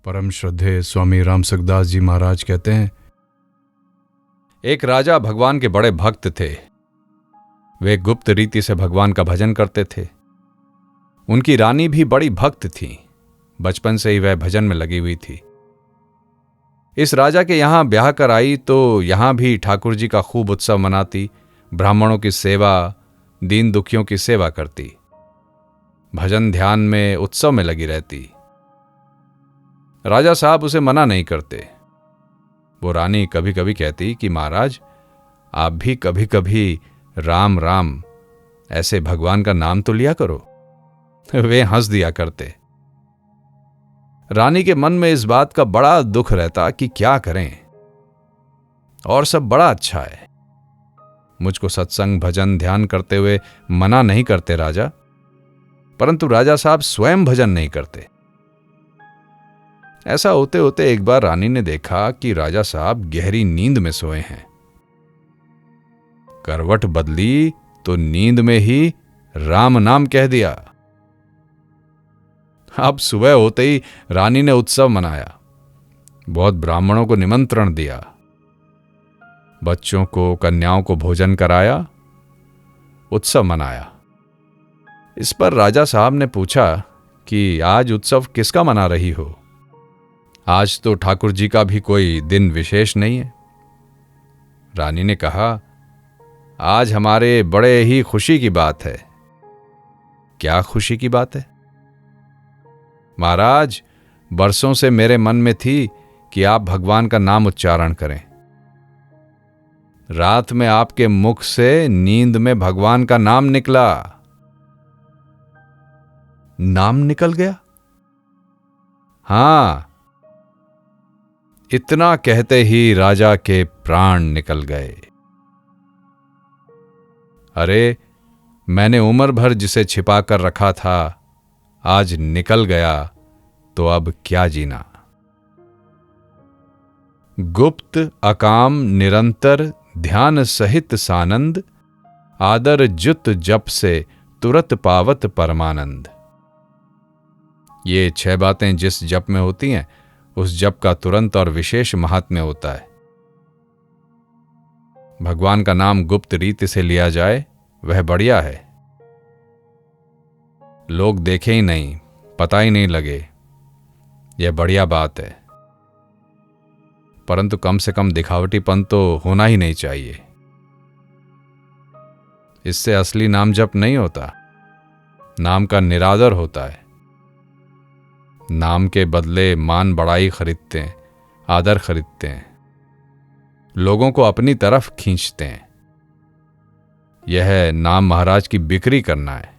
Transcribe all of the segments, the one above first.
परम श्रद्धेय स्वामी राम सुखदास जी महाराज कहते हैं, एक राजा भगवान के बड़े भक्त थे। वे गुप्त रीति से भगवान का भजन करते थे। उनकी रानी भी बड़ी भक्त थी। बचपन से ही वह भजन में लगी हुई थी। इस राजा के यहां ब्याह कर आई तो यहां भी ठाकुर जी का खूब उत्सव मनाती, ब्राह्मणों की सेवा, दीन दुखियों की सेवा करती, भजन ध्यान में उत्सव में लगी रहती। राजा साहब उसे मना नहीं करते। वो रानी कभी कभी कहती कि महाराज, आप भी कभी कभी राम राम ऐसे भगवान का नाम तो लिया करो। वे हंस दिया करते। रानी के मन में इस बात का बड़ा दुख रहता कि क्या करें, और सब बड़ा अच्छा है, मुझको सत्संग भजन ध्यान करते हुए मना नहीं करते राजा, परंतु राजा साहब स्वयं भजन नहीं करते। ऐसा होते होते एक बार रानी ने देखा कि राजा साहब गहरी नींद में सोए हैं। करवट बदली तो नींद में ही राम नाम कह दिया। अब सुबह होते ही रानी ने उत्सव मनाया, बहुत ब्राह्मणों को निमंत्रण दिया, बच्चों को कन्याओं को भोजन कराया, उत्सव मनाया। इस पर राजा साहब ने पूछा कि आज उत्सव किसका मना रही हो? आज तो ठाकुर जी का भी कोई दिन विशेष नहीं है। रानी ने कहा, आज हमारे बड़े ही खुशी की बात है। क्या खुशी की बात है? महाराज, बरसों से मेरे मन में थी कि आप भगवान का नाम उच्चारण करें। रात में आपके मुख से नींद में भगवान का नाम निकला। नाम निकल गया? हां। इतना कहते ही राजा के प्राण निकल गए। अरे, मैंने उम्र भर जिसे छिपा कर रखा था, आज निकल गया तो अब क्या जीना। गुप्त अकाम निरंतर ध्यान सहित सानंद, आदर जुत जप से तुरत पावत परमानंद। ये 6 बातें जिस जप में होती हैं, उस जप का तुरंत और विशेष महात्म्य होता है। भगवान का नाम गुप्त रीति से लिया जाए, वह बढ़िया है। लोग देखे ही नहीं, पता ही नहीं लगे, यह बढ़िया बात है। परंतु कम से कम दिखावटीपन तो होना ही नहीं चाहिए। इससे असली नाम जप नहीं होता, नाम का निरादर होता है। नाम के बदले मान बढ़ाई खरीदते हैं, आदर खरीदते हैं, लोगों को अपनी तरफ खींचते हैं। यह नाम महाराज की बिक्री करना है।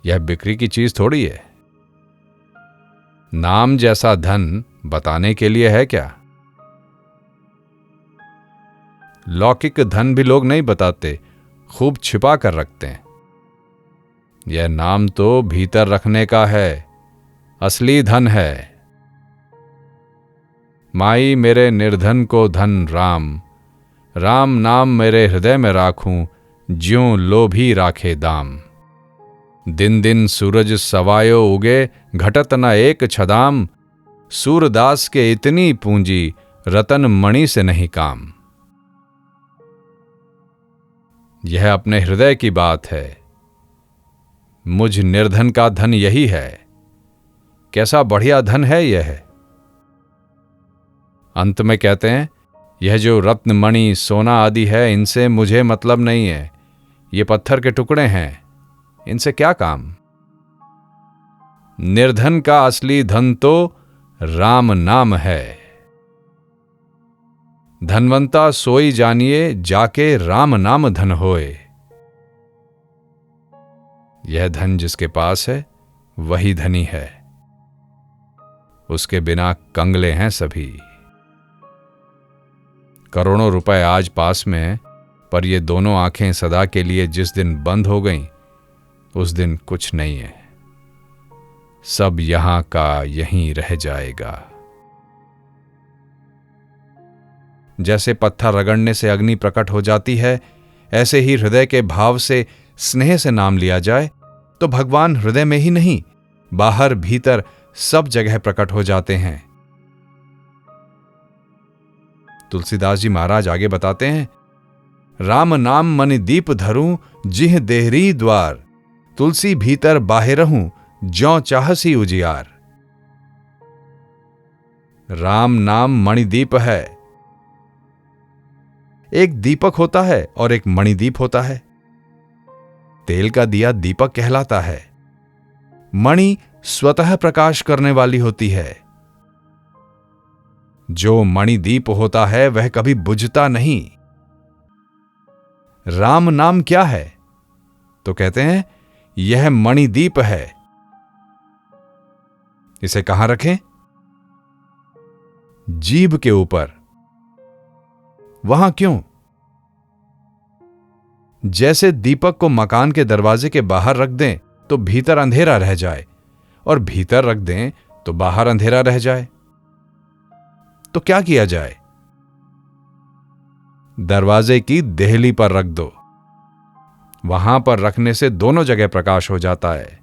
यह बिक्री की चीज थोड़ी है। नाम जैसा धन बताने के लिए है क्या? लौकिक धन भी लोग नहीं बताते, खूब छिपा कर रखते हैं। यह नाम तो भीतर रखने का है, असली धन है। माई मेरे निर्धन को धन राम, राम नाम मेरे हृदय में राखूं, ज्यों लोभी राखे दाम। दिन दिन सूरज सवायो उगे, घटत न एक छदाम, सूरदास के इतनी पूंजी, रतन मणि से नहीं काम। यह अपने हृदय की बात है। मुझ निर्धन का धन यही है। कैसा बढ़िया धन है यह। अंत में कहते हैं, यह जो रत्न मणि सोना आदि है, इनसे मुझे मतलब नहीं है। ये पत्थर के टुकड़े हैं, इनसे क्या काम। निर्धन का असली धन तो राम नाम है। धनवंता सोई जानिए, जाके राम नाम धन होए। यह धन जिसके पास है, वही धनी है। उसके बिना कंगले हैं सभी। करोड़ों रुपए आज पास में हैं, पर ये दोनों आंखें सदा के लिए जिस दिन बंद हो गईं, उस दिन कुछ नहीं है। सब यहां का यहीं रह जाएगा। जैसे पत्थर रगड़ने से अग्नि प्रकट हो जाती है, ऐसे ही हृदय के भाव से स्नेह से नाम लिया जाए तो भगवान हृदय में ही नहीं, बाहर भीतर सब जगह प्रकट हो जाते हैं। तुलसीदास जी महाराज आगे बताते हैं, राम नाम मनि दीप धरूं जिह देहरी द्वार, तुलसी भीतर बाहिरहूं ज्यों चाहसी उजियार। राम नाम मणिदीप है। एक दीपक होता है और एक मणिदीप होता है। तेल का दिया दीपक कहलाता है। मणि स्वतः प्रकाश करने वाली होती है। जो मणिदीप होता है वह कभी बुझता नहीं। राम नाम क्या है? तो कहते हैं यह मणिदीप है। इसे कहां रखें? जीभ के ऊपर। वहां क्यों? जैसे दीपक को मकान के दरवाजे के बाहर रख दें तो भीतर अंधेरा रह जाए, और भीतर रख दें तो बाहर अंधेरा रह जाए। तो क्या किया जाए? दरवाजे की देहली पर रख दो। वहां पर रखने से दोनों जगह प्रकाश हो जाता है।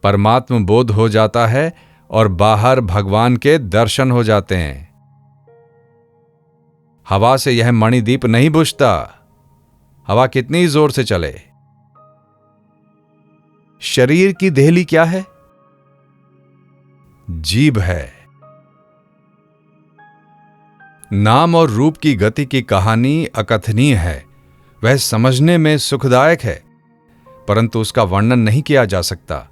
परमात्म बोध हो जाता है और बाहर भगवान के दर्शन हो जाते हैं। हवा से यह मणिदीप नहीं बुझता, हवा कितनी जोर से चले। शरीर की देहली क्या है? जीभ है। नाम और रूप की गति की कहानी अकथनीय है। वह समझने में सुखदायक है, परंतु उसका वर्णन नहीं किया जा सकता।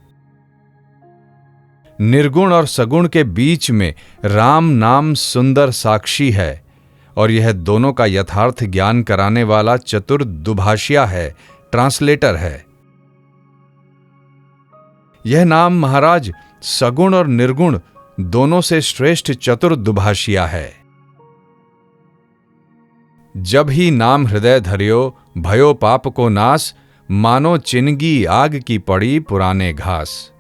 निर्गुण और सगुण के बीच में राम नाम सुंदर साक्षी है, और यह दोनों का यथार्थ ज्ञान कराने वाला चतुर दुभाषिया है, ट्रांसलेटर है। यह नाम महाराज सगुण और निर्गुण दोनों से श्रेष्ठ चतुर दुभाषिया है। जब ही नाम हृदय धरियो भयो पाप को नाश, मानो चिनगी आग की पड़ी पुराने घास।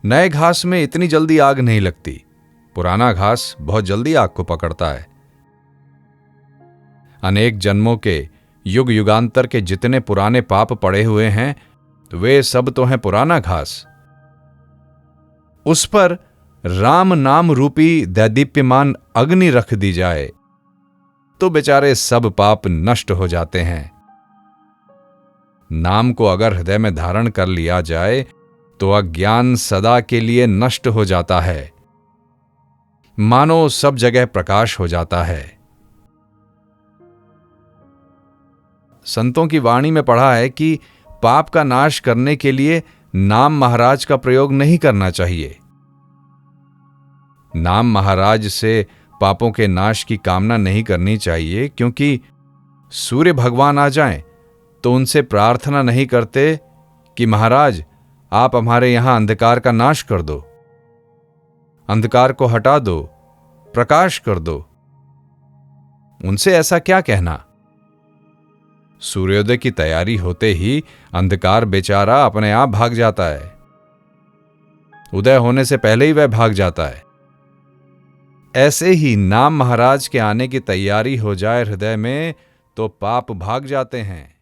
नए घास में इतनी जल्दी आग नहीं लगती, पुराना घास बहुत जल्दी आग को पकड़ता है। अनेक जन्मों के युग युगांतर के जितने पुराने पाप पड़े हुए हैं, वे सब तो हैं पुराना घास। उस पर राम नाम रूपी दैदीप्यमान अग्नि रख दी जाए तो बेचारे सब पाप नष्ट हो जाते हैं। नाम को अगर हृदय में धारण कर लिया जाए तो अज्ञान सदा के लिए नष्ट हो जाता है, मानो सब जगह प्रकाश हो जाता है। संतों की वाणी में पढ़ा है कि पाप का नाश करने के लिए नाम महाराज का प्रयोग नहीं करना चाहिए। नाम महाराज से पापों के नाश की कामना नहीं करनी चाहिए, क्योंकि सूर्य भगवान आ जाएं तो उनसे प्रार्थना नहीं करते कि महाराज आप हमारे यहां अंधकार का नाश कर दो, अंधकार को हटा दो, प्रकाश कर दो। उनसे ऐसा क्या कहना? सूर्योदय की तैयारी होते ही अंधकार बेचारा अपने आप भाग जाता है। उदय होने से पहले ही वह भाग जाता है। ऐसे ही नाम महाराज के आने की तैयारी हो जाए हृदय में तो पाप भाग जाते हैं।